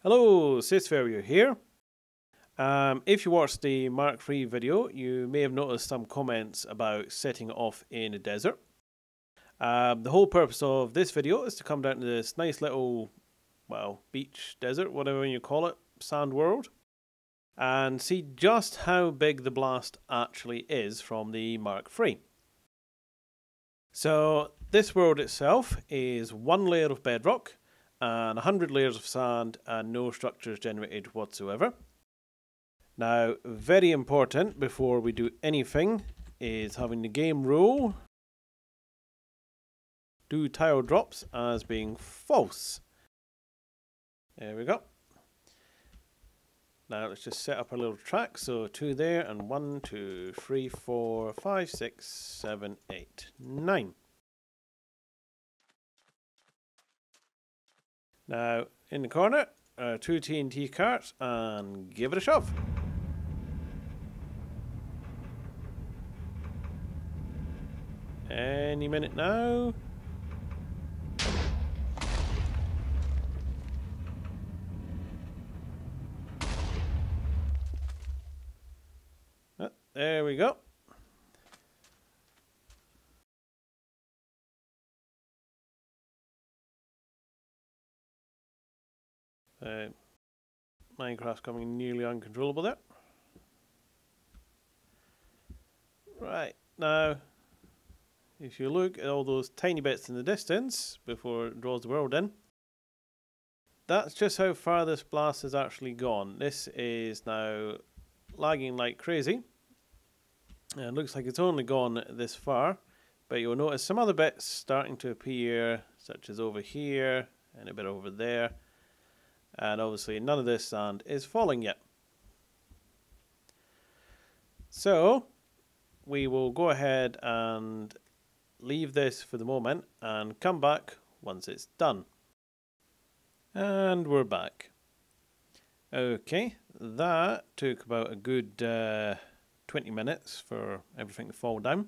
Hello, Sisferio here. If you watched the Mk3 video, you may have noticed some comments about setting off in a desert. The whole purpose of this video is to come down to this nice little, beach, desert, whatever you call it, sand world, and see just how big the blast actually is from the Mk3. So this world itself is one layer of bedrock and 100 layers of sand and no structures generated whatsoever. Now, very important before we do anything is having the game rule do tile drops as being false. There we go. Now let's just set up a little track. So 2 there and 1, 2, 3, 4, 5, 6, 7, 8, 9. Now in the corner are 2 TNT carts and give it a shove. Any minute now. There we go. Minecraft's coming nearly uncontrollable there. Right, now if you look at all those tiny bits in the distance before it draws the world in, that's just how far this blast has actually gone. This is now lagging like crazy. And it looks like it's only gone this far, but you'll notice some other bits starting to appear, such as over here and a bit over there. And obviously none of this sand is falling yet. So we will go ahead and leave this for the moment and come back once it's done. And we're back. Okay, that took about a good 20 minutes for everything to fall down.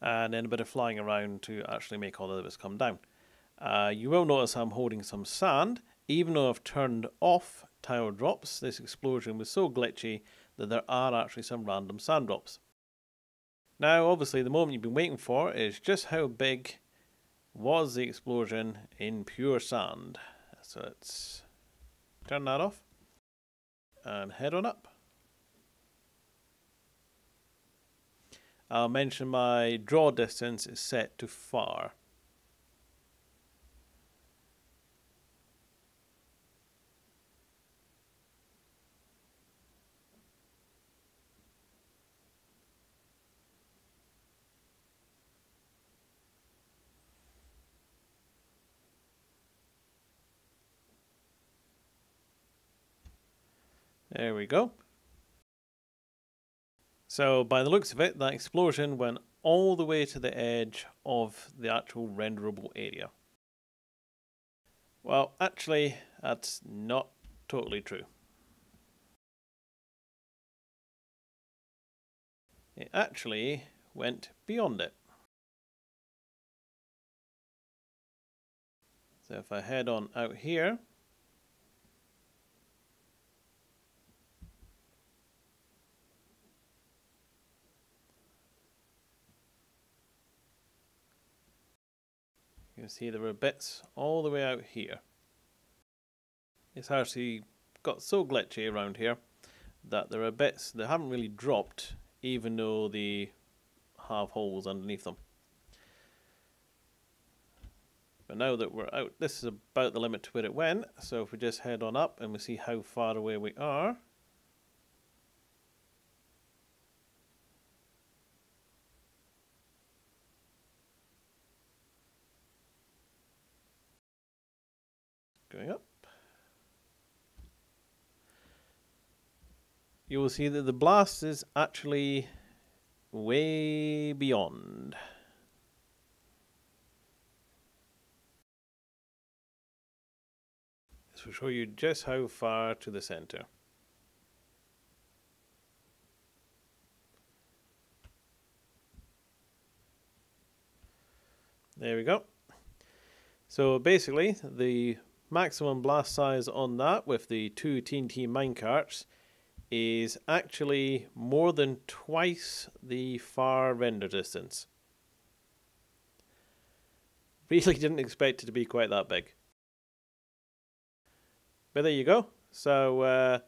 And then a bit of flying around to actually make all of this come down. You will notice I'm holding some sand. Even though I've turned off tile drops, this explosion was so glitchy that there are actually some random sand drops. Now obviously the moment you've been waiting for is just how big was the explosion in pure sand. So let's turn that off and head on up. I'll mention my draw distance is set to far. There we go. So by the looks of it, that explosion went all the way to the edge of the actual renderable area. Well, actually, that's not totally true. It actually went beyond it. So if I head on out here, you can see there were bits all the way out here. It's actually got so glitchy around here that there are bits that haven't really dropped even though they have holes underneath them. But now that we're out, this is about the limit to where it went, so if we just head on up and we see how far away we are. Going up. You will see that the blast is actually way beyond. This will show you just how far to the center. There we go. So basically, the maximum blast size on that with the 2 TNT minecarts is actually more than twice the far render distance. Really didn't expect it to be quite that big. But there you go. So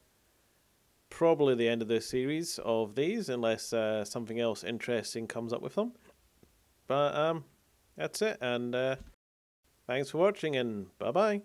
probably the end of this series of these, unless something else interesting comes up with them. But that's it, and thanks for watching, and bye bye.